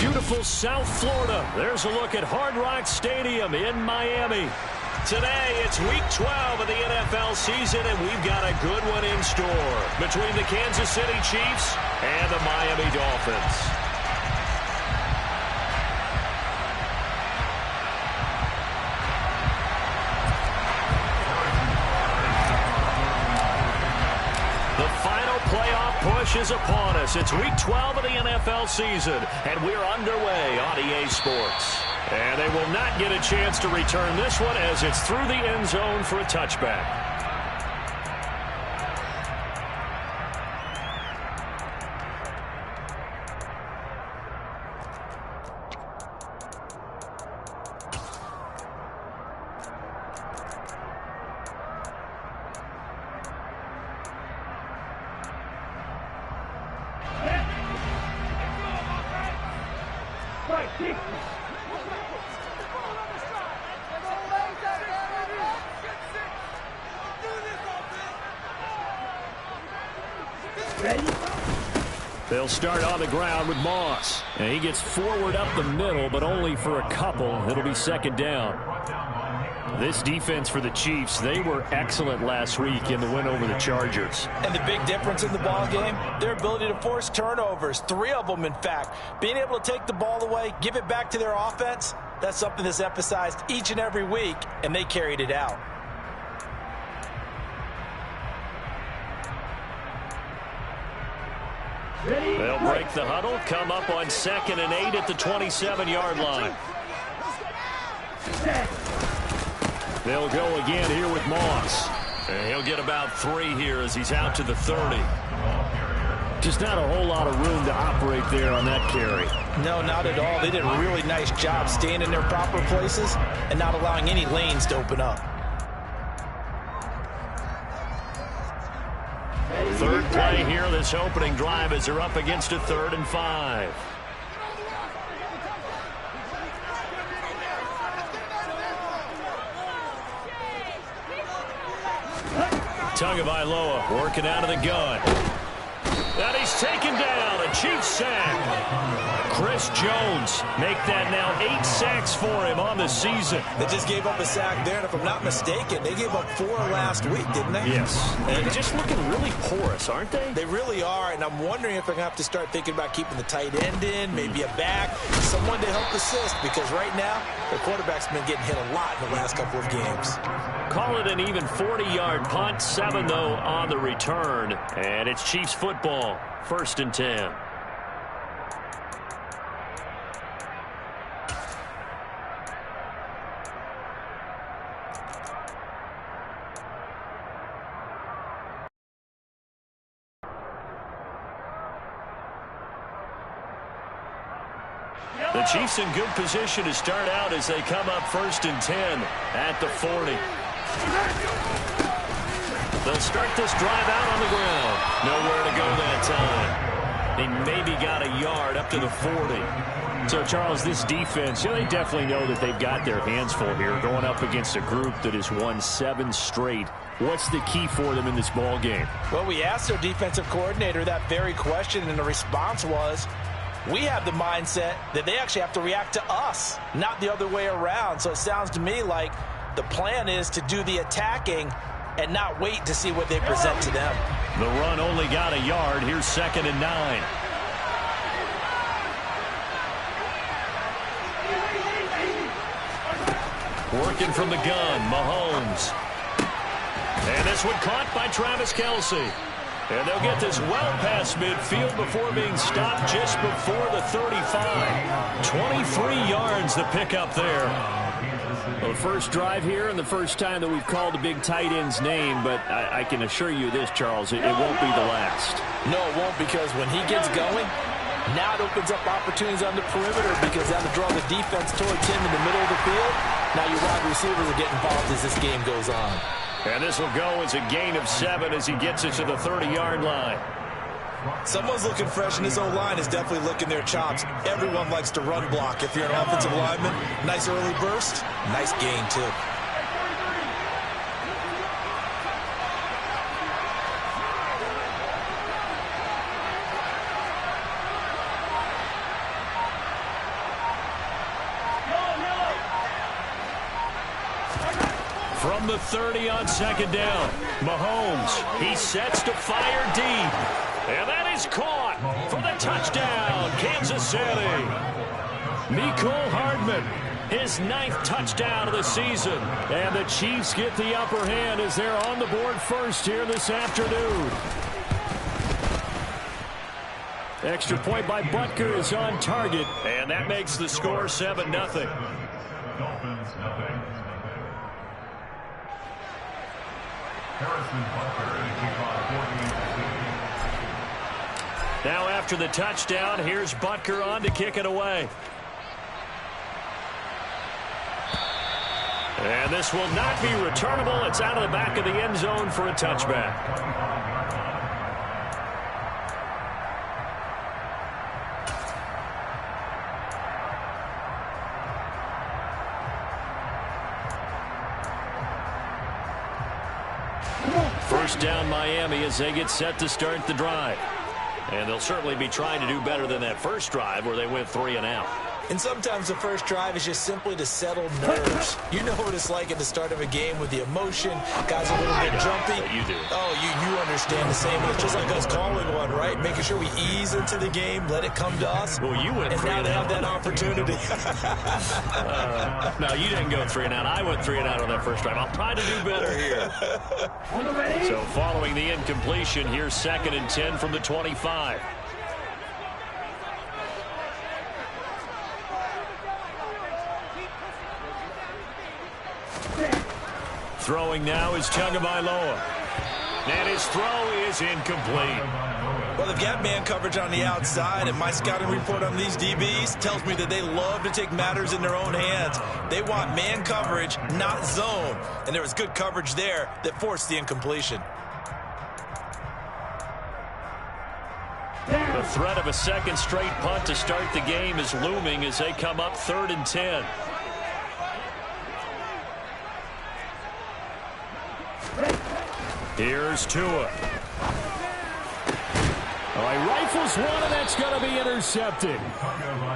Beautiful South Florida. There's a look at Hard Rock Stadium in Miami. Today, it's Week 12 of the NFL season, and we've got a good one in store between the Kansas City Chiefs and the Miami Dolphins. The final playoff push is upon us. It's Week 12 of the NFL season, and we're underway on EA Sports. And they will not get a chance to return this one as it's through the end zone for a touchback. They'll start on the ground with Moss. And he gets forward up the middle, but only for a couple. It'll be second down. This defense for the Chiefs, they were excellent last week in the win over the Chargers. And the big difference in the ball game, their ability to force turnovers, 3 of them in fact. Being able to take the ball away, give it back to their offense, that's something that's emphasized each and every week, and they carried it out. They'll break the huddle, come up on 2nd and 8 at the 27-yard line. They'll go again here with Moss. And he'll get about 3 here as he's out to the 30. Just not a whole lot of room to operate there on that carry. No, not at all. They did a really nice job staying in their proper places and not allowing any lanes to open up. Third play here, this opening drive as they're up against a 3rd and 5. Tagovailoa working out of the gun. And he's taken down. A Chiefs sack. Chris Jones make that now 8 sacks for him on the season. They just gave up a sack there, and if I'm not mistaken, they gave up 4 last week, didn't they? Yes. And they're just looking really porous, aren't they? They really are, and I'm wondering if they're going to have to start thinking about keeping the tight end in, maybe a back, someone to help assist, because right now, their quarterback's been getting hit a lot in the last couple of games. Call it an even 40-yard punt, 7, though, on the return. And it's Chiefs football, 1st and 10. The Chiefs in good position to start out as they come up 1st and 10 at the 40. They'll start this drive out on the ground. Nowhere to go that time. They maybe got a yard up to the 40. So, Charles, this defense, they definitely know that they've got their hands full here going up against a group that has won 7 straight. What's the key for them in this ball game? Well, we asked their defensive coordinator that very question, and the response was, we have the mindset that they actually have to react to us, not the other way around. So it sounds to me like the plan is to do the attacking and not wait to see what they present to them. The run only got a yard. Here's 2nd and 9. Working from the gun, Mahomes. And this one caught by Travis Kelce. And they'll get this well past midfield before being stopped just before the 35. 23 yards to pick up there. Well, the first drive here and the first time that we've called the big tight end's name, but I can assure you this, Charles, it won't be the last. No, it won't, because when he gets going, now it opens up opportunities on the perimeter because that'll draw the defense towards him in the middle of the field. Now your wide receivers will get involved as this game goes on. And this will go as a gain of 7 as he gets it to the 30-yard line. Someone's looking fresh, and this O-line is definitely licking their chops. Everyone likes to run block. If you're an offensive lineman, nice early burst, nice gain too. from the 30 on second down. Mahomes, he sets to fire deep. And that is caught for the touchdown, Kansas City. Mecole Hardman, his 9th touchdown of the season. And the Chiefs get the upper hand as they're on the board first here this afternoon. Extra point by Butker is on target, and that makes the score 7-0. Now after the touchdown, here's Butker on to kick it away. And this will not be returnable. It's out of the back of the end zone for a touchback. First down Miami as they get set to start the drive. And they'll certainly be trying to do better than that first drive where they went 3 and out. And sometimes the first drive is just simply to settle nerves. You know what it's like at the start of a game with the emotion. Guys a little bit jumpy. You do. Oh, you understand the same. It's just like us calling one, right? Making sure we ease into the game, let it come to us. Well, you went 3 and out. And now they have that opportunity. No, you didn't go 3 and out. I went 3 and out on that first drive. I'll try to do better here. So following the incompletion, here's 2nd and 10 from the 25. Throwing now is Tagovailoa. And his throw is incomplete. Well, they've got man coverage on the outside, and my scouting report on these DBs tells me that they love to take matters in their own hands. They want man coverage, not zone. And there was good coverage there that forced the incompletion. The threat of a second straight punt to start the game is looming as they come up 3rd and 10. Here's Tua. Oh, he rifles one, and that's going to be intercepted.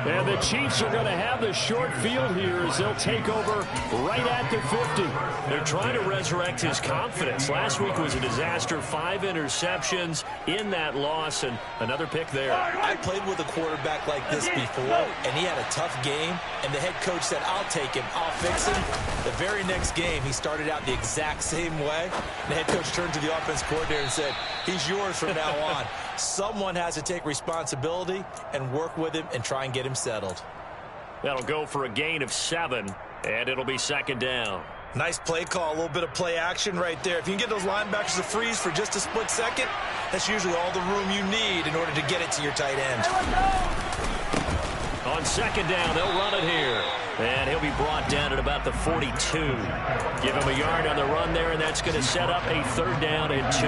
And the Chiefs are going to have the short field here as they'll take over right at the 50. They're trying to resurrect his confidence. Last week was a disaster. 5 interceptions in that loss, and another pick there. I played with a quarterback like this before, and he had a tough game, and the head coach said, I'll take him, I'll fix him. The very next game, he started out the exact same way. The head coach turned to the offense coordinator and said, he's yours from now on. Someone has to take responsibility and work with him and try and get him settled. That'll go for a gain of 7, and it'll be 2nd down. Nice play call, a little bit of play action right there. If you can get those linebackers to freeze for just a split second, that's usually all the room you need in order to get it to your tight end. On 2nd down, they'll run it here. And he'll be brought down at about the 42. Give him a yard on the run there, and that's going to set up a 3rd down and 2.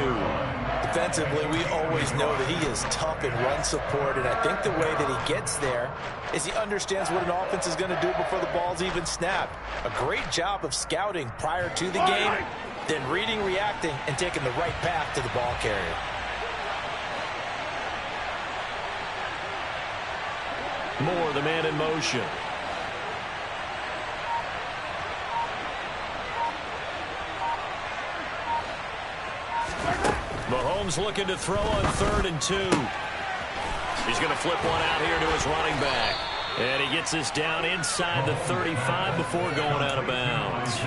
Defensively, we always know that he is tough in run support, and I think the way that he gets there is he understands what an offense is going to do before the ball's even snapped. A great job of scouting prior to the game, then reading, reacting, and taking the right path to the ball carrier. Moore, the man in motion. Mahomes looking to throw on 3rd and 2. He's going to flip one out here to his running back. And he gets this down inside the 35 before going out of bounds.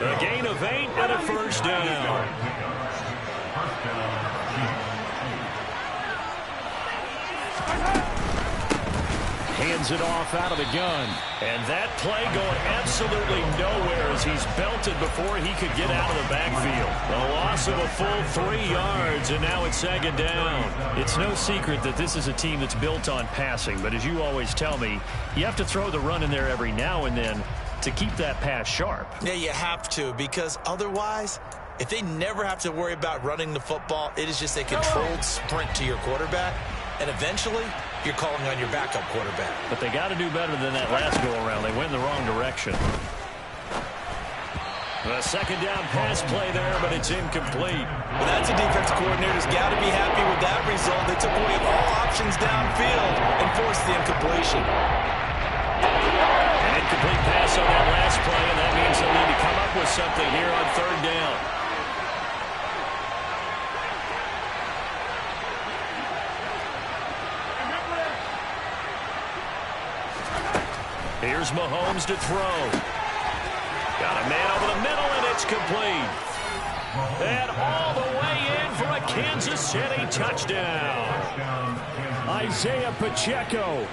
A gain of 8 and a 1st down. Hands it off out of the gun. And that play going absolutely nowhere as he's belted before he could get out of the backfield. A loss of a full 3 yards, and now it's 2nd down. It's no secret that this is a team that's built on passing, but as you always tell me, you have to throw the run in there every now and then to keep that pass sharp. Yeah, you have to, because otherwise, if they never have to worry about running the football, it is just a controlled sprint to your quarterback. And eventually, you're calling on your backup quarterback. But they got to do better than that last go-around. They went in the wrong direction. A 2nd down pass play there, but it's incomplete. Well, that's a defense coordinator's got to be happy with that result. They took away all options downfield and forced the incompletion. An incomplete pass on that last play, and that means they'll need to come up up with something here on third down. Here's Mahomes to throw. Got a man over the middle, and it's complete. And all the way in for a Kansas City touchdown. Isaiah Pacheco,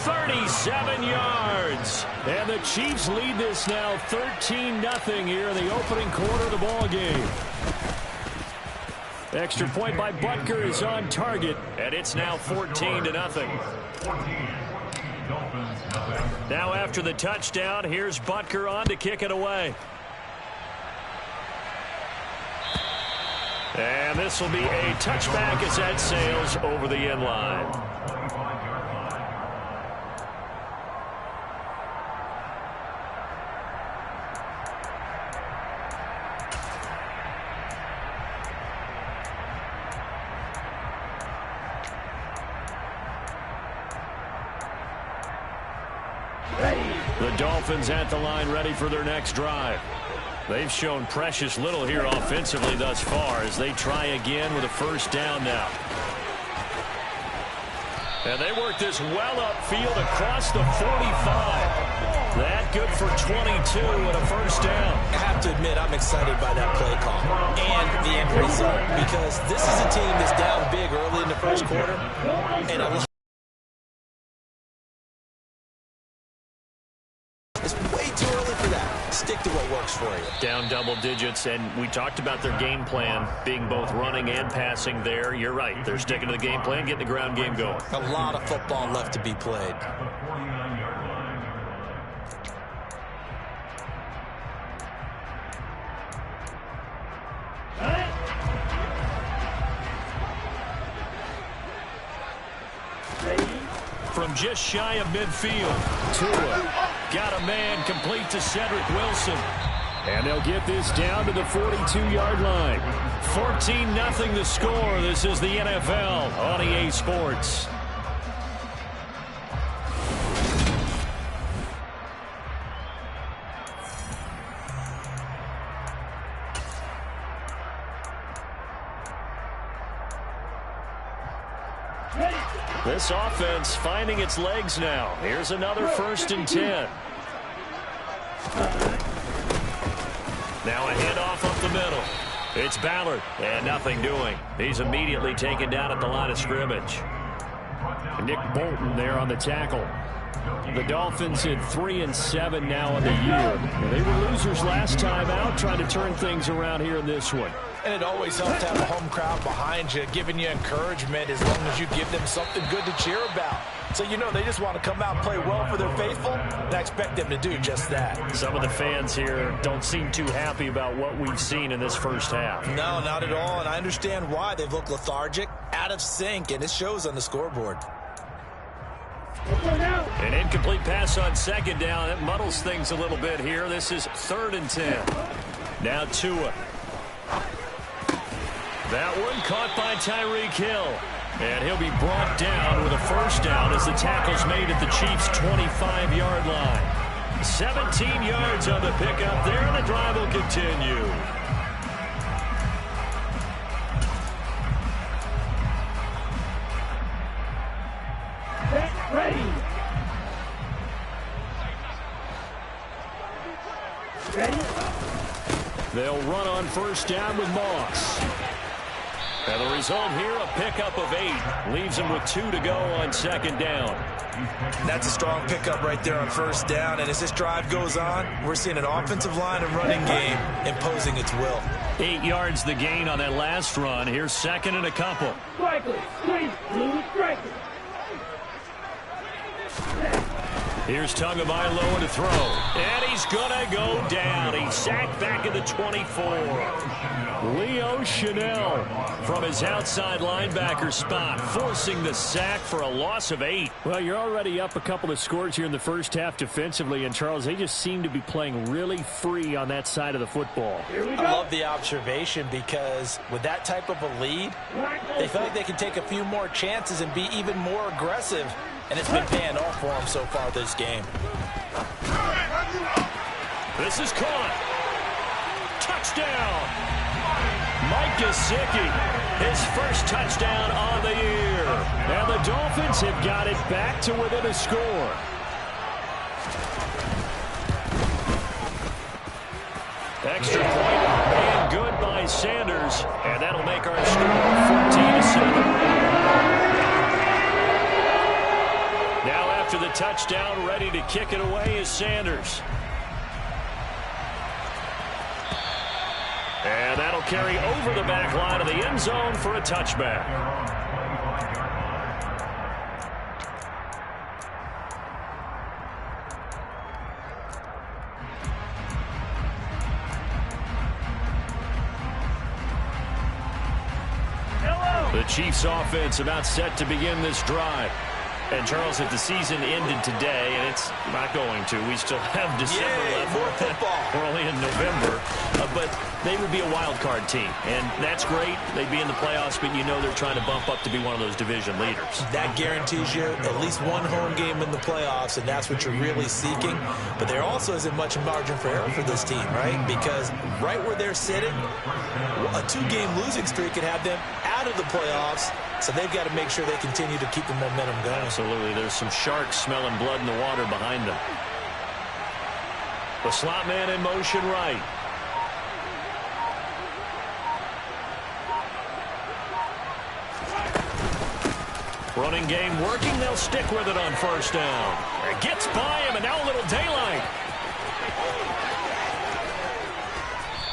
37 yards. And the Chiefs lead this now 13-0 here in the opening quarter of the ball game. Extra point by Butker is on target, and it's now 14-0. Now after the touchdown, here's Butker on to kick it away. And this will be a touchback as that sails over the end line. The Dolphins at the line ready for their next drive. They've shown precious little here offensively thus far as they try again with a first down now. And they work this well upfield across the 45. That good for 22 and a first down. I have to admit, I'm excited by that play call and the end result, because this is a team that's down big early in the first quarter, and it's way too early for that. Stick to what works for you. Down double digits, and we talked about their game plan being both running and passing there. You're right. They're sticking to the game plan, getting the ground game going. A lot of football left to be played. From just shy of midfield, Tua got a man complete to Cedric Wilson. And they'll get this down to the 42-yard line. 14-0 the score. This is the NFL on EA Sports. This offense finding its legs now. Here's another 1st and 10. Now a handoff up the middle. It's Ballard, and nothing doing. He's immediately taken down at the line of scrimmage. Nick Bolton there on the tackle. The Dolphins in 3-7 now on the year. They were losers last time out, trying to turn things around here in this one. And it always helps to have a home crowd behind you, giving you encouragement as long as you give them something good to cheer about. So, you know, they just want to come out and play well for their faithful, and I expect them to do just that. Some of the fans here don't seem too happy about what we've seen in this first half. No, not at all, and I understand why. They've looked lethargic, out of sync, and it shows on the scoreboard. An incomplete pass on second down. It muddles things a little bit here. This is 3rd and 10. Now Tua. That one caught by Tyreek Hill. And he'll be brought down with a first down as the tackle's made at the Chiefs' 25-yard line. 17 yards on the pickup there, and the drive will continue. Ready. They'll run on first down with Moss. And the result here, a pickup of 8. Leaves him with 2 to go on second down. That's a strong pickup right there on first down. And as this drive goes on, we're seeing an offensive line and running game imposing its will. 8 yards the gain on that last run. Here's 2nd and a couple. Strikers, please, blue strikers. Here's Tagovailoa to throw. And he's going to go down. He's sacked back at the 24. Leo Chanel from his outside linebacker spot, forcing the sack for a loss of 8. Well, you're already up a couple of scores here in the first half defensively, and Charles, they just seem to be playing really free on that side of the football. I love the observation, because with that type of a lead, they feel like they can take a few more chances and be even more aggressive, and it's been paying off for them so far this game. This is caught. touchdown. Mike Gesicki, his first touchdown on the year. And the Dolphins have got it back to within a score. Extra point and good by Sanders. And that'll make our score 14-7. Now after the touchdown, ready to kick it away is Sanders. And that'll carry over the back line of the end zone for a touchback. The Chiefs offense about set to begin this drive. And, Charles, if the season ended today, and it's not going to, we still have December left. More football. We're only in November. But they would be a wild card team. And that's great. They'd be in the playoffs, but you know they're trying to bump up to be one of those division leaders. That guarantees you at least one home game in the playoffs, and that's what you're really seeking. But there also isn't much margin for error for this team, right? Because right where they're sitting, a 2-game losing streak could have them out of the playoffs. So they've got to make sure they continue to keep the momentum going. Absolutely. There's some sharks smelling blood in the water behind them. The slot man in motion right. Running game working. They'll stick with it on first down. It gets by him, and now a little daylight.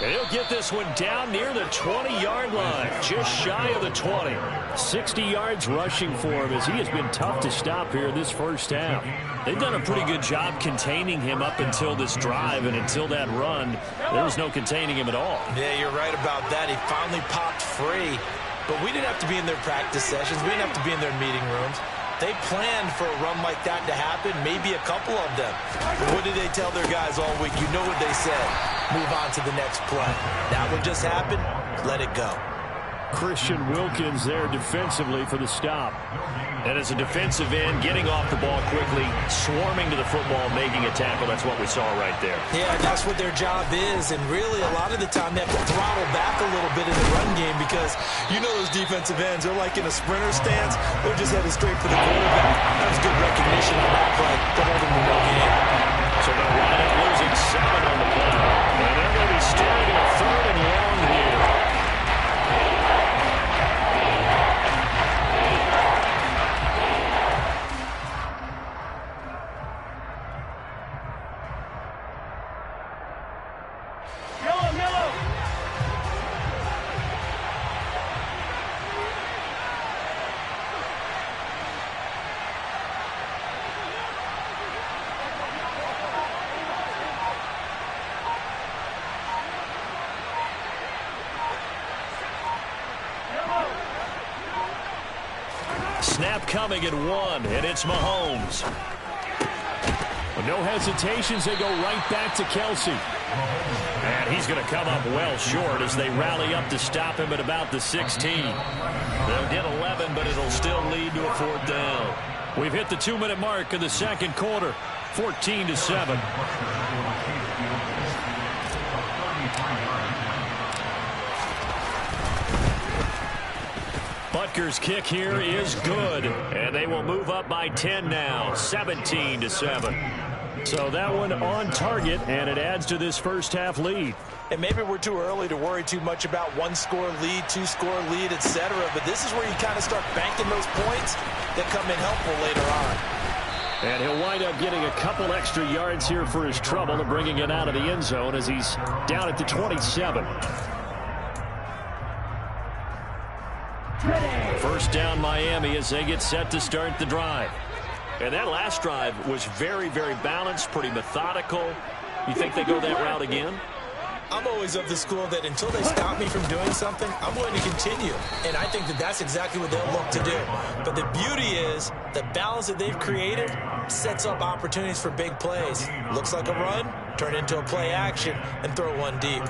And he'll get this one down near the 20-yard line, just shy of the 20. 60 yards rushing for him as he has been tough to stop here this first half. They've done a pretty good job containing him up until this drive, and until that run, there was no containing him at all. Yeah, you're right about that. He finally popped free, but we didn't have to be in their practice sessions. We didn't have to be in their meeting rooms. They planned for a run like that to happen, maybe a couple of them. But what did they tell their guys all week? You know what they said. Move on to the next play. That one just happened. Let it go. Christian Wilkins there defensively for the stop. And as a defensive end, getting off the ball quickly, swarming to the football, making a tackle. That's what we saw right there. Yeah, that's what their job is. And really, a lot of the time, they have to throttle back a little bit in the run game because you know those defensive ends, they're like in a sprinter stance. They're just headed straight for the quarterback. That was good recognition on that play to hold them to no game. So they'll wind up losing 7 on the play. And they're going to be staring at a 3rd and long here. Snap coming at 1, and it's Mahomes. With no hesitations, they go right back to Kelsey. And he's going to come up well short as they rally up to stop him at about the 16. They'll get 11, but it'll still lead to a 4th down. We've hit the 2-minute mark in the second quarter, 14-7. Butker's kick here is good, and they will move up by 10 now, 17-7. So that one on target, and it adds to this first half lead. And maybe we're too early to worry too much about 1-score lead, 2-score lead, etc. But this is where you kind of start banking those points that come in helpful later on. And he'll wind up getting a couple extra yards here for his trouble and bringing it out of the end zone as he's down at the 27. First down Miami as they get set to start the drive. And that last drive was very, very balanced, pretty methodical. You think they go that route again? I'm always of the school that until they stop me from doing something, I'm going to continue. And I think that that's exactly what they'll look to do. But the beauty is the balance that they've created sets up opportunities for big plays. Looks like a run, turn into a play action, and throw one deep.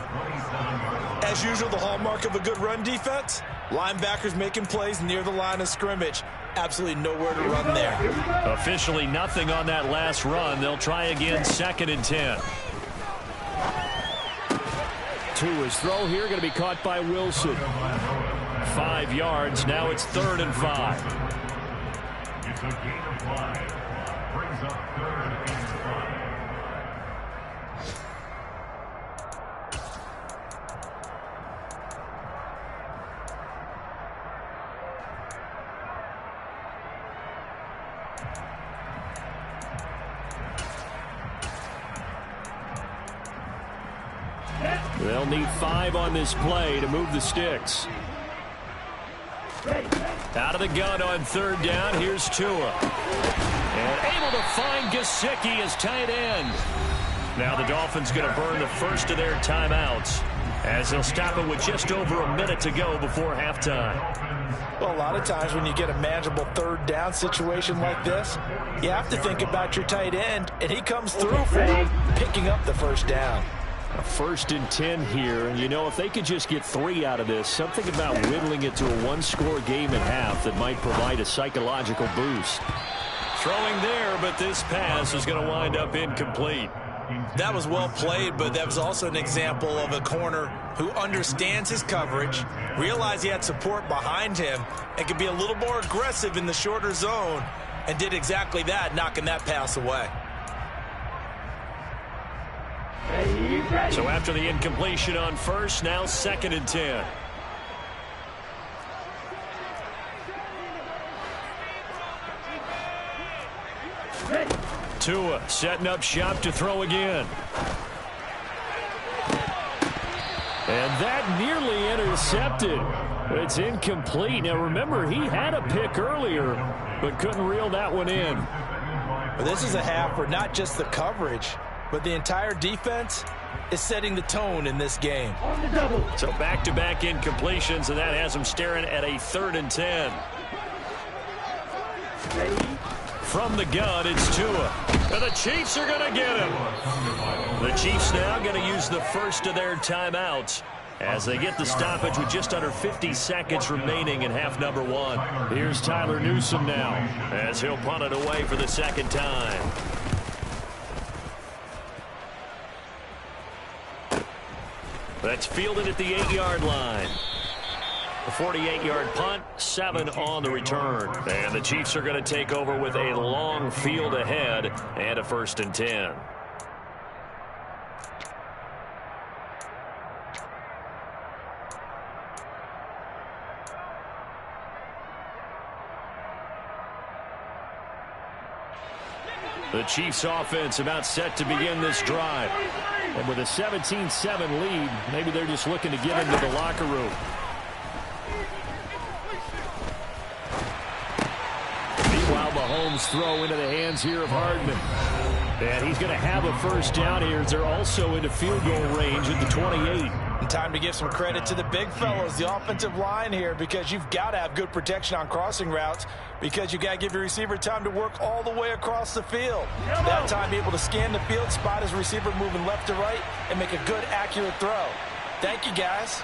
As usual, the hallmark of a good run defense, linebackers making plays near the line of scrimmage. Absolutely nowhere to run there. Officially nothing on that last run. They'll try again, 2nd and 10. To his throw here, going to be caught by Wilson. 5 yards. Now it's 3rd and 5. It's a gain of 5. Brings up 3rd and 5. They'll need 5 on this play to move the sticks. Out of the gun on 3rd down. Here's Tua. And able to find Gesicki as tight end. Now the Dolphins going to burn the first of their timeouts as they'll stop it with just over a minute to go before halftime. Well, a lot of times when you get a manageable 3rd down situation like this, you have to think about your tight end, and he comes through for you, picking up the 1st down. A 1st and 10 here, and you know, if they could just get 3 out of this, something about whittling it to a 1-score game at half that might provide a psychological boost. Throwing there, but this pass is going to wind up incomplete. That was well played, but that was also an example of a corner who understands his coverage, realized he had support behind him, and could be a little more aggressive in the shorter zone, and did exactly that, knocking that pass away. So after the incompletion on 1st, now 2nd and 10. Tua setting up shop to throw again. And that nearly intercepted. It's incomplete. Now remember, he had a pick earlier, but couldn't reel that one in. But this is a half where not just the coverage, but the entire defense is setting the tone in this game. So back-to-back incompletions, and that has them staring at a 3rd and 10. From the gun, it's Tua. And the Chiefs are going to get him. The Chiefs now going to use the first of their timeouts as they get the stoppage with just under 50 seconds remaining in half number 1. Here's Tyler Newsome now as he'll punt it away for the 2nd time. That's fielded at the 8-yard line. A 48-yard punt, 7 on the return. And the Chiefs are going to take over with a long field ahead and a 1st and 10. The Chiefs offense about set to begin this drive. And with a 17-7 lead, maybe they're just looking to get into the locker room. Meanwhile, Mahomes throw into the hands here of Hardman. And he's going to have a 1st down here as they're also into field goal range at the 28. And time to give some credit to the big fellows, the offensive line here, because you've got to have good protection on crossing routes, because you've got to give your receiver time to work all the way across the field. That time be able to scan the field, spot his receiver moving left to right, and make a good, accurate throw. Thank you, guys.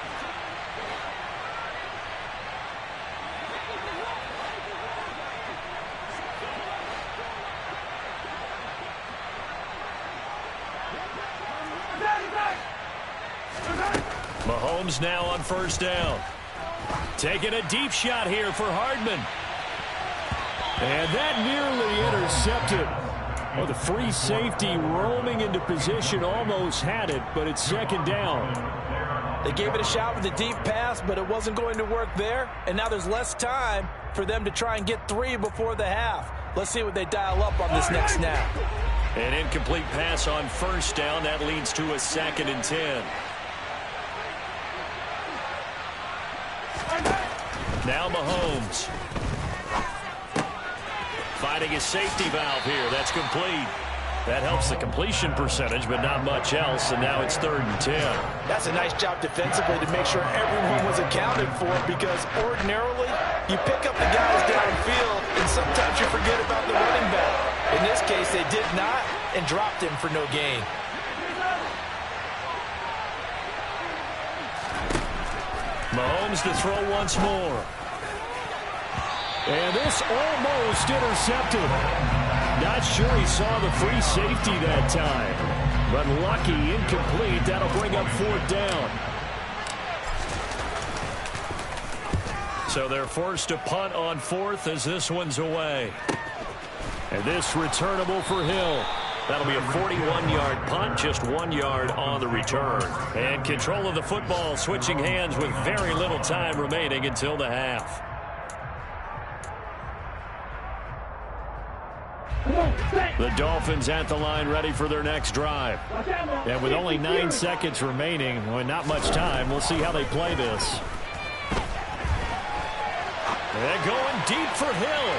Mahomes now on 1st down. Taking a deep shot here for Hardman. And that nearly intercepted. Well, the free safety roaming into position almost had it, but it's 2nd down. They gave it a shot with a deep pass, but it wasn't going to work there. And now there's less time for them to try and get 3 before the half. Let's see what they dial up on this next snap. An incomplete pass on 1st down. That leads to a 2nd and 10. Now Mahomes. Finding his safety valve here. That's complete. That helps the completion percentage, but not much else. And now it's 3rd and 10. That's a nice job defensively to make sure everyone was accounted for, because ordinarily you pick up the guys downfield and sometimes you forget about the running back. In this case, they did not and dropped him for no gain. Mahomes to throw once more. And this almost intercepted. Not sure he saw the free safety that time. But lucky, incomplete. That'll bring up 4th down. So they're forced to punt on 4th as this one's away. And this returnable for Hill. That'll be a 41-yard punt, just 1 yard on the return. And control of the football switching hands with very little time remaining until the half. The Dolphins at the line ready for their next drive. And with only 9 seconds remaining, well, not much time, we'll see how they play this. And going deep for Hill.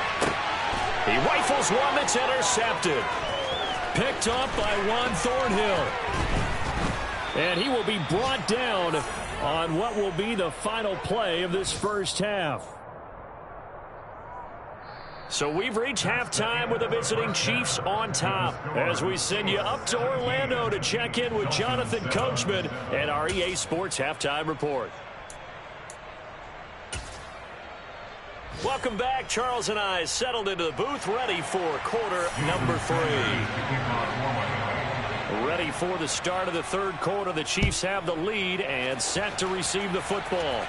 He rifles one that's intercepted. Picked up by Juan Thornhill. And he will be brought down on what will be the final play of this first half. So we've reached halftime with the visiting Chiefs on top as we send you up to Orlando to check in with Jonathan Coachman and our EA Sports Halftime Report. Welcome back. Charles and I settled into the booth, ready for quarter number 3. Ready for the start of the third quarter. The Chiefs have the lead and set to receive the football.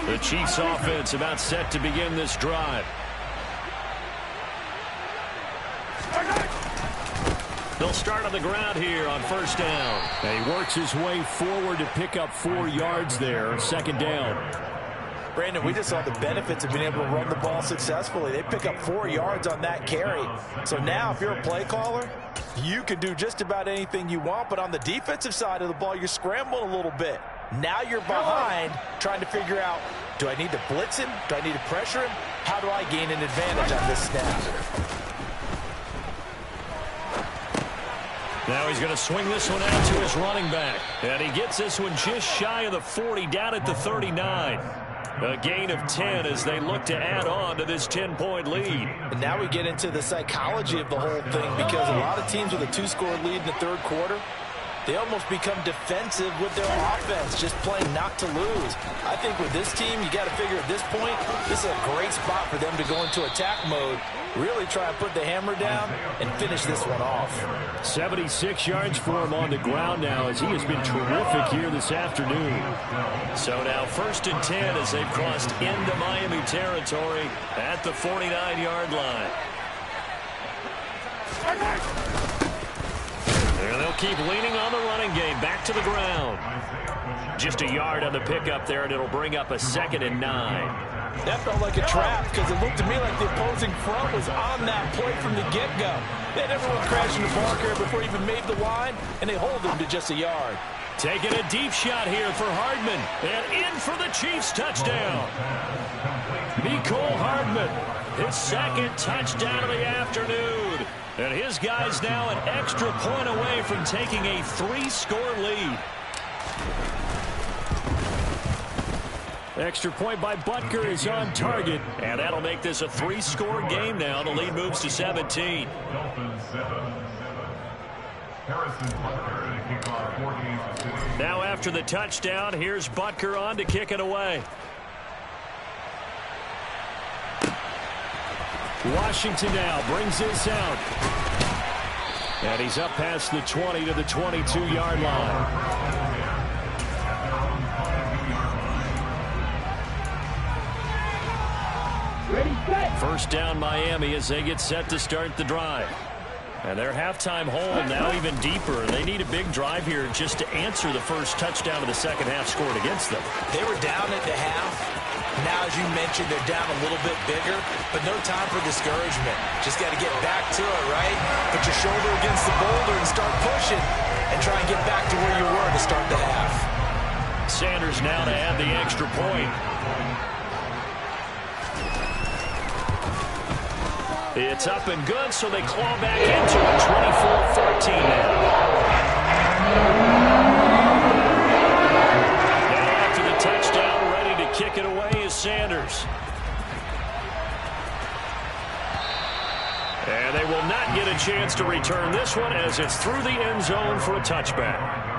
The Chiefs offense about set to begin this drive. They'll start on the ground here on first down. And he works his way forward to pick up 4 yards there, second down. Brandon, we just saw the benefits of being able to run the ball successfully. They pick up 4 yards on that carry. So now if you're a play caller, you can do just about anything you want. But on the defensive side of the ball, you're scrambling a little bit. Now you're behind trying to figure out, do I need to blitz him? Do I need to pressure him? How do I gain an advantage on this snap? Now he's going to swing this one out to his running back. And he gets this one just shy of the 40, down at the 39. A gain of 10 as they look to add on to this 10-point lead. And now we get into the psychology of the whole thing, because a lot of teams with a 2-score lead in the third quarter, they almost become defensive with their offense, just playing not to lose. I think with this team, you got to figure at this point, this is a great spot for them to go into attack mode, really try and put the hammer down and finish this one off. 76 yards for him on the ground now as he has been terrific here this afternoon. So now 1st and 10 as they've crossed into Miami territory at the 49-yard line. And they'll keep leaning on the running game. Back to the ground. Just a yard on the pickup there, and it'll bring up a 2nd and 9. That felt like a trap, because it looked to me like the opposing front was on that play from the get-go. They had everyone crashing the ball carrier before he even made the line, and they hold him to just a yard. Taking a deep shot here for Hardman. And in for the Chiefs touchdown. Mecole Hardman, his 2nd touchdown of the afternoon. And his guys now an extra point away from taking a 3-score lead. Extra point by Butker is on target. And that'll make this a 3-score game now. The lead moves to 17. Now after the touchdown, here's Butker on to kick it away. Washington now brings this out. And he's up past the 20 to the 22-yard line. First down Miami as they get set to start the drive. And their halftime hole now even deeper. They need a big drive here just to answer the first touchdown of the second half scored against them. They were down at the half. Now, as you mentioned, they're down a little bit bigger, but no time for discouragement. Just got to get back to it, right? Put your shoulder against the boulder and start pushing and try and get back to where you were to start the half. Sanders now to add the extra point. It's up and good, so they claw back into it. 24-14 now. Now after the touchdown, ready to kick it away is Sanders. And they will not get a chance to return this one as it's through the end zone for a touchback.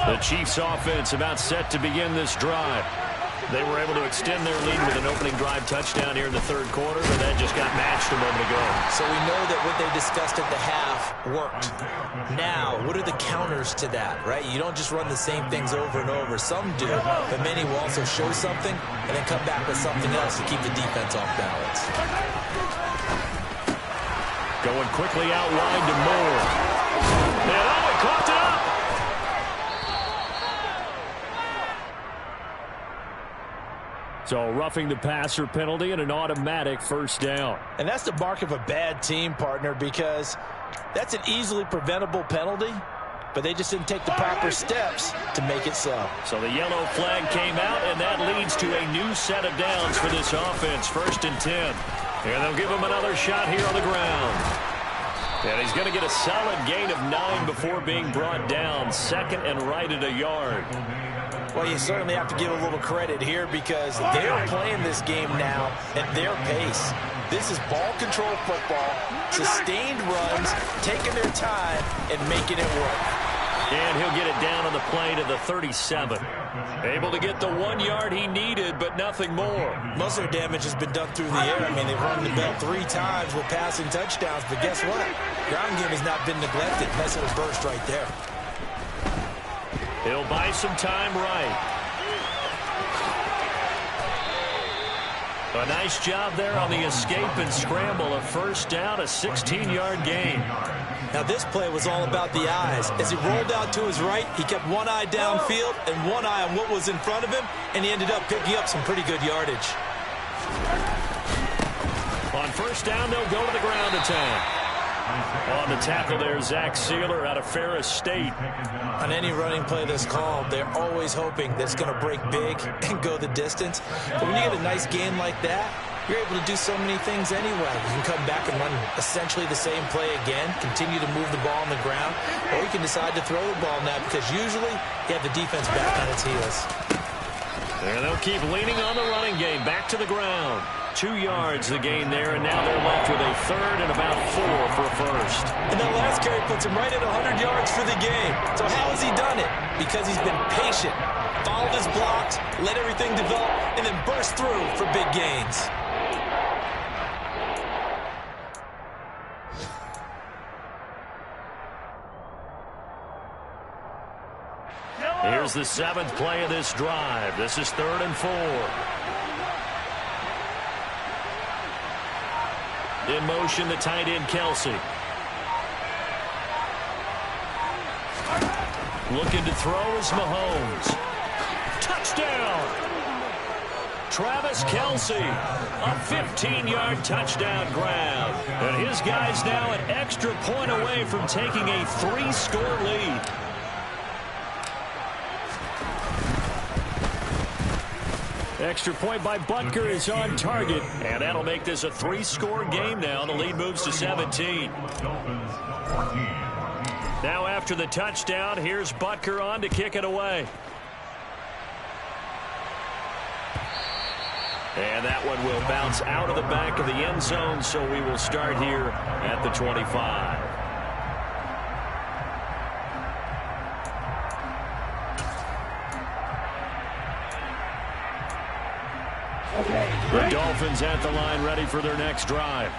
The Chiefs offense about set to begin this drive. They were able to extend their lead with an opening drive touchdown here in the third quarter, but that just got matched a moment ago. So we know that what they discussed at the half worked. Now, what are the counters to that, right? You don't just run the same things over and over. Some do, but many will also show something and then come back with something else to keep the defense off balance. Going quickly out wide to Moore. And he caught it up. So roughing the passer penalty and an automatic first down. And that's the mark of a bad team, partner, because that's an easily preventable penalty, but they just didn't take the proper steps to make it so. So the yellow flag came out, and that leads to a new set of downs for this offense. 1st and 10. And they'll give him another shot here on the ground. And he's going to get a solid gain of 9 before being brought down. 2nd and right at a yard. Well, you certainly have to give a little credit here because they're playing this game now at their pace. This is ball control football, sustained runs, taking their time, and making it work. And he'll get it down on the play to the 37. Able to get the 1 yard he needed, but nothing more. Most of their damage has been done through the air. I mean, they've rung the bell 3 times with passing touchdowns, but guess what? Ground game has not been neglected. Nice little burst right there. He'll buy some time right. A nice job there on the escape and scramble. A first down, a 16-yard gain. Now this play was all about the eyes. As he rolled out to his right, he kept one eye downfield and one eye on what was in front of him, and he ended up picking up some pretty good yardage. On first down, they'll go to the ground attack. On the tackle there, Zach Sealer out of Ferris State. On any running play that's called, they're always hoping that it's going to break big and go the distance. But when you get a nice gain like that, you're able to do so many things anyway. You can come back and run essentially the same play again, continue to move the ball on the ground, or you can decide to throw the ball now because usually you have the defense back on its heels. And they'll keep leaning on the running game. Back to the ground. 2 yards the gain there, and now they're left with a 3rd and about 4 for a first. And that last carry puts him right at 100 yards for the game. So how has he done it? Because he's been patient, followed his blocks, let everything develop, and then burst through for big gains. Here's the 7th play of this drive. This is 3rd and 4. In motion, the tight end, Kelsey. Looking to throw is Mahomes. Touchdown! Travis Kelsey, a 15-yard touchdown grab. And his guy's now an extra point away from taking a 3-score lead. Extra point by Butker is on target, and that'll make this a 3-score game now. The lead moves to 17. Now after the touchdown, here's Butker on to kick it away. And that one will bounce out of the back of the end zone, so we will start here at the 25. The Dolphins at the line, ready for their next drive.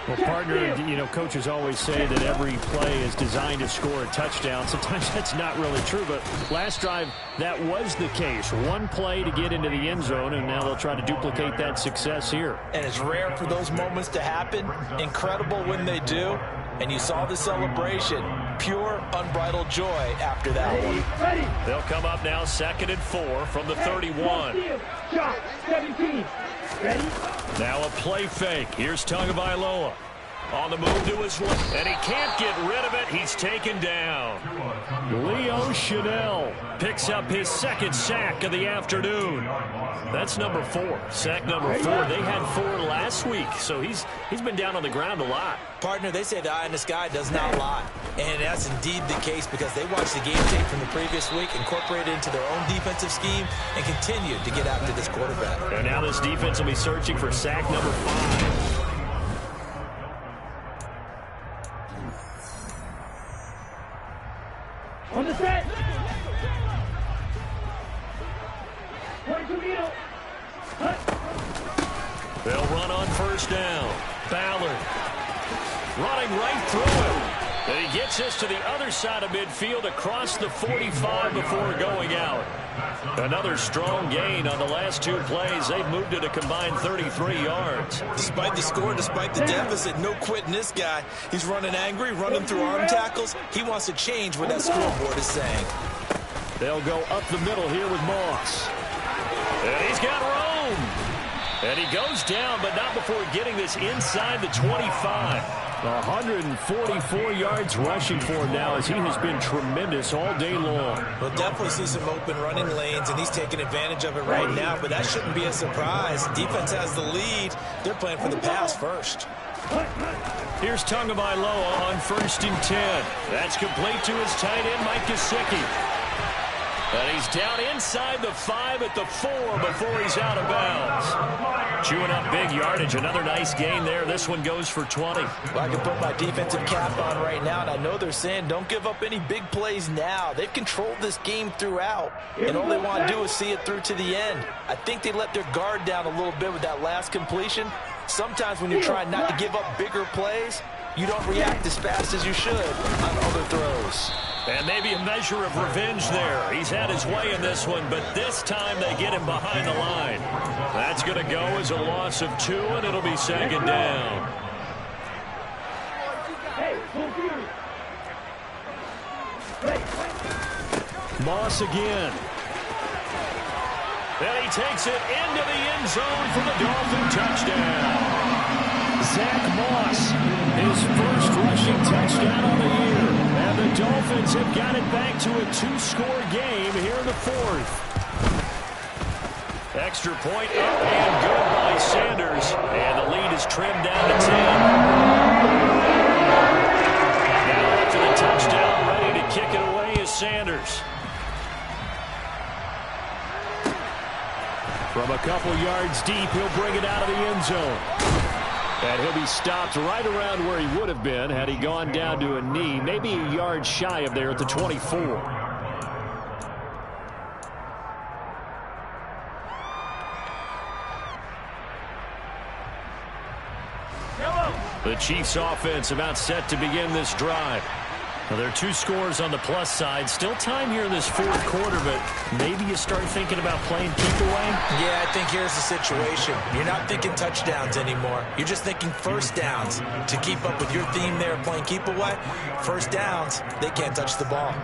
Well, partner, you know, coaches always say that every play is designed to score a touchdown. Sometimes that's not really true, but last drive, that was the case. One play to get into the end zone, and now they'll try to duplicate that success here. And it's rare for those moments to happen. Incredible when they do. And you saw the celebration. Pure, unbridled joy after that one. They'll come up now 2nd and 4 from the 31. Shot, 17. Ready? Now a play fake. Here's Tagovailoa. On the move to his left, and he can't get rid of it. He's taken down. Leo Chanel picks up his 2nd sack of the afternoon. That's number 4. Sack number 4. They had 4 last week, so he's been down on the ground a lot. Partner, they say the eye in the sky does not lie. And that's indeed the case because they watched the game tape from the previous week, incorporated it into their own defensive scheme, and continued to get after this quarterback. And now this defense will be searching for sack number 5. On the set. 22 middle. They'll run on first down. Ballard running right through him. And he gets us to the other side of midfield across the 45 before going out. Another strong gain on the last 2 plays. They've moved it a combined 33 yards. Despite the score, despite the deficit, no quitting this guy. He's running angry, running through arm tackles. He wants to change what that scoreboard is saying. They'll go up the middle here with Moss. And he's got room. And he goes down, but not before getting this inside the 25. 144 yards rushing for him now, as he has been tremendous all day long. We'll definitely see some open running lanes, and he's taking advantage of it right now, but that shouldn't be a surprise. Defense has the lead. They're playing for the pass first. Here's Tagovailoa on 1st and 10. That's complete to his tight end, Mike Gesicki. And he's down inside the 5 at the 4 before he's out of bounds. Chewing up big yardage. Another nice gain there. This one goes for 20. Well, I can put my defensive cap on right now, and I know they're saying don't give up any big plays now. They've controlled this game throughout, and all they want to do is see it through to the end. I think they let their guard down a little bit with that last completion. Sometimes when you're trying not to give up bigger plays, you don't react as fast as you should on other throws. And maybe a measure of revenge there. He's had his way in this one, but this time they get him behind the line. That's going to go as a loss of 2, and it'll be 2nd down. Moss again. And he takes it into the end zone for the Dolphin touchdown. Zach Moss, his first rushing touchdown of the year. And the Dolphins have got it back to a 2-score game here in the 4th. Extra point up and good by Sanders. And the lead is trimmed down to 10. Now after the touchdown, ready to kick it away is Sanders. From a couple yards deep, he'll bring it out of the end zone. And he'll be stopped right around where he would have been had he gone down to a knee, maybe a yard shy of there at the 24. The Chiefs offense about set to begin this drive. Well, there are 2 scores on the plus side. Still time here in this 4th quarter, but maybe you start thinking about playing keep away? Yeah, I think here's the situation. You're not thinking touchdowns anymore. You're just thinking first downs. To keep up with your theme there of playing keep away, first downs, they can't touch the ball.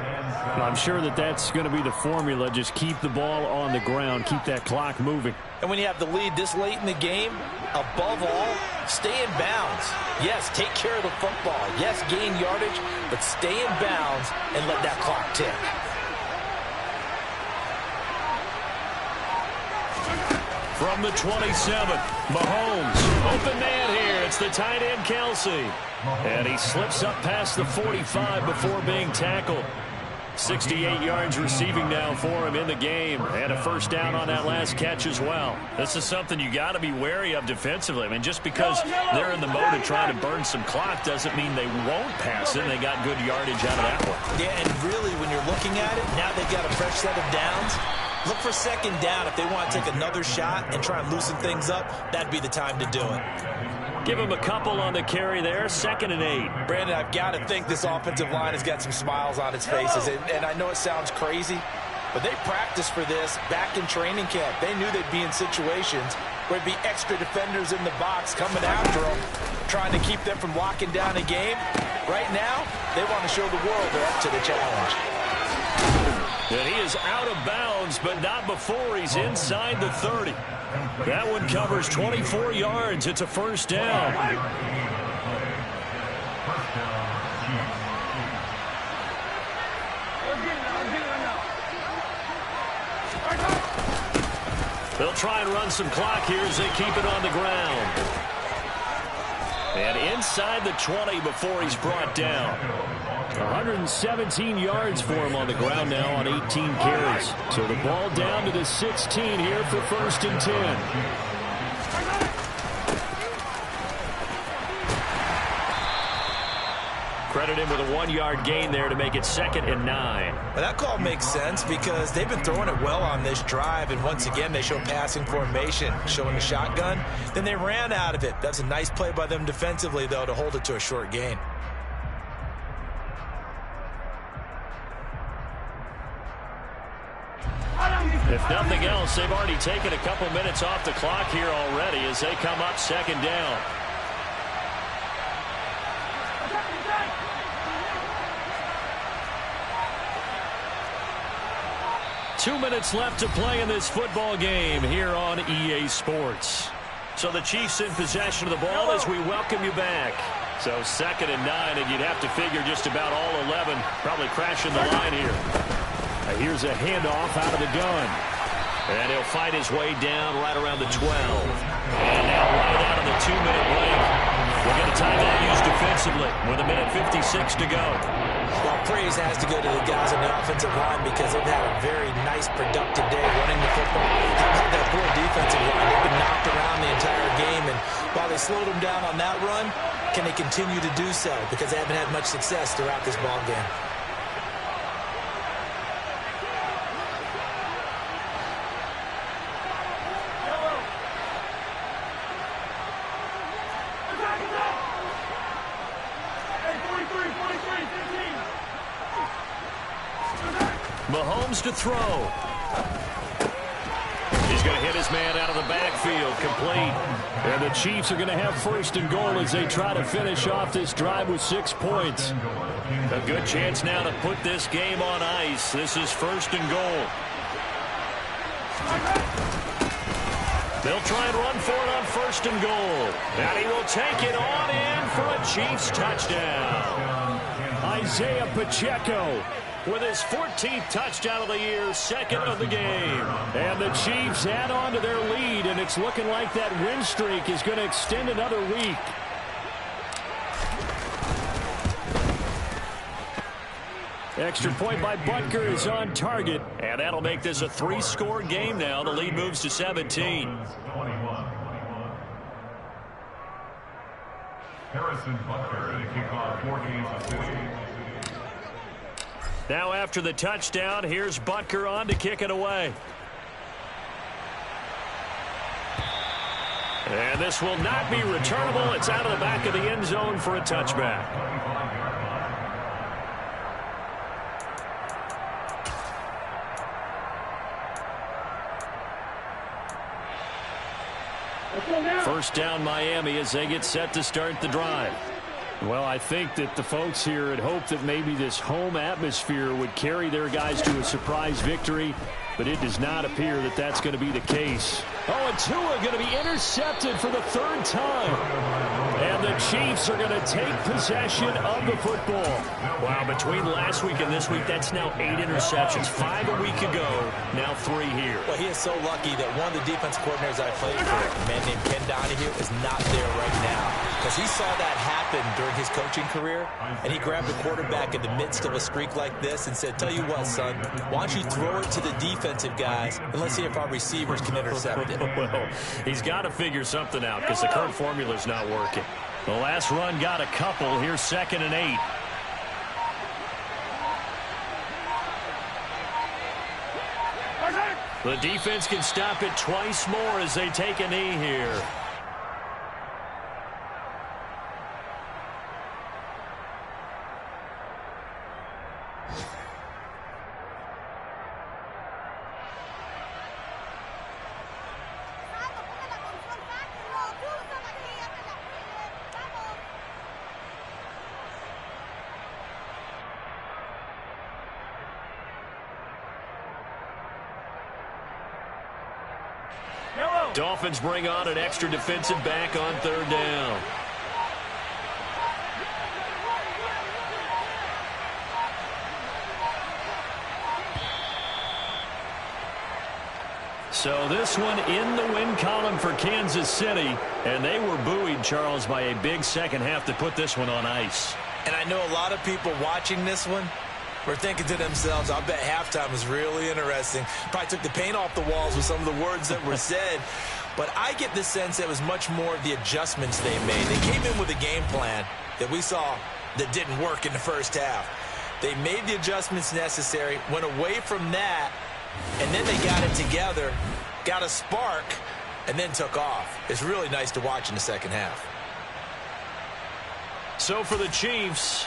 Well, I'm sure that that's going to be the formula. Just keep the ball on the ground. Keep that clock moving. And when you have the lead this late in the game, above all, stay in bounds. Yes, take care of the football. Yes, gain yardage, but stay in bounds and let that clock tick. From the 27, Mahomes, open man here. It's the tight end, Kelsey. And he slips up past the 45 before being tackled. 68 yards receiving now for him in the game, and a first down on that last catch as well. This is something you got to be wary of defensively. I mean, just because they're in the mode of trying to burn some clock doesn't mean they won't pass it. They got good yardage out of that one. Yeah, and really, when you're looking at it, now they've got a fresh set of downs. Look for 2nd down. If they want to take another shot and try and loosen things up, that'd be the time to do it. Give him a couple on the carry there. 2nd and 8. Brandon, I've got to think this offensive line has got some smiles on its faces. And I know it sounds crazy, but they practiced for this back in training camp. They knew they'd be in situations where there'd be extra defenders in the box coming after them, trying to keep them from locking down a game. Right now, they want to show the world they're up to the challenge. And he is out of bounds, but not before he's inside the 30. That one covers 24 yards. It's a first down. They'll try and run some clock here as they keep it on the ground. And inside the 20 before he's brought down. 117 yards for him on the ground now on 18 carries. So the ball down to the 16 here for 1st and 10. Credit him with a 1-yard gain there to make it 2nd and 9. Well, that call makes sense because they've been throwing it well on this drive, and once again they show passing formation, showing the shotgun. Then they ran out of it. That's a nice play by them defensively, though, to hold it to a short gain. If nothing else, they've already taken a couple minutes off the clock here already as they come up 2nd down. Two minutes left to play in this football game here on EA Sports. So the Chiefs in possession of the ball as we welcome you back. So 2nd and 9, and you'd have to figure just about all 11 probably crashing the line here. Here's a handoff out of the gun. And he'll fight his way down right around the 12. And now right out of the 2-minute break. We'll get a timeout used defensively with 1:56 to go. Well, praise has to go to the guys on the offensive line because they've had a very nice, productive day running the football. How about that poor defensive line? They've been knocked around the entire game, and while they slowed them down on that run, can they continue to do so? Because they haven't had much success throughout this ball game. Mahomes to throw. He's going to hit his man out of the backfield, complete. And the Chiefs are going to have 1st and goal as they try to finish off this drive with 6 points. A good chance now to put this game on ice. This is 1st and goal. They'll try and run for it on 1st and goal. And he will take it on in for a Chiefs touchdown. Isaiah Pacheco with his 14th touchdown of the year, 2nd of the game. And the Chiefs add on to their lead, and it's looking like that win streak is going to extend another week. Extra point by Butker is on target. And that'll make this a 3-score game now. The lead moves to 17. Harrison Butker to kick off 4 games of 50. Now after the touchdown, here's Butker on to kick it away. And this will not be returnable. It's out of the back of the end zone for a touchback. First down Miami as they get set to start the drive. Well, I think that the folks here had hoped that maybe this home atmosphere would carry their guys to a surprise victory, but it does not appear that that's going to be the case. Oh, and Tua going to be intercepted for the 3rd time. And the Chiefs are going to take possession of the football. Wow, between last week and this week, that's now 8 interceptions. 5 a week ago, now 3 here. Well, he is so lucky that one of the defense coordinators I played for, a man named Ken Donahue, is not there right now. Because he saw that happen during his coaching career, and he grabbed the quarterback in the midst of a streak like this and said, tell you what, son, why don't you throw it to the defensive guys, and let's see if our receivers can intercept it. Well, he's got to figure something out because the current formula is not working. The last run got a couple. Here's 2nd and 8. The defense can stop it twice more as they take a knee here. Dolphins bring on an extra defensive back on 3rd down. So this one in the win column for Kansas City, and they were buoyed, Charles, by a big second half to put this one on ice. And I know a lot of people watching this one were thinking to themselves, I bet halftime was really interesting. Probably took the paint off the walls with some of the words that were said. But I get the sense it was much more of the adjustments they made. They came in with a game plan that we saw that didn't work in the first half. They made the adjustments necessary, went away from that, and then they got it together, got a spark, and then took off. It's really nice to watch in the second half. So for the Chiefs,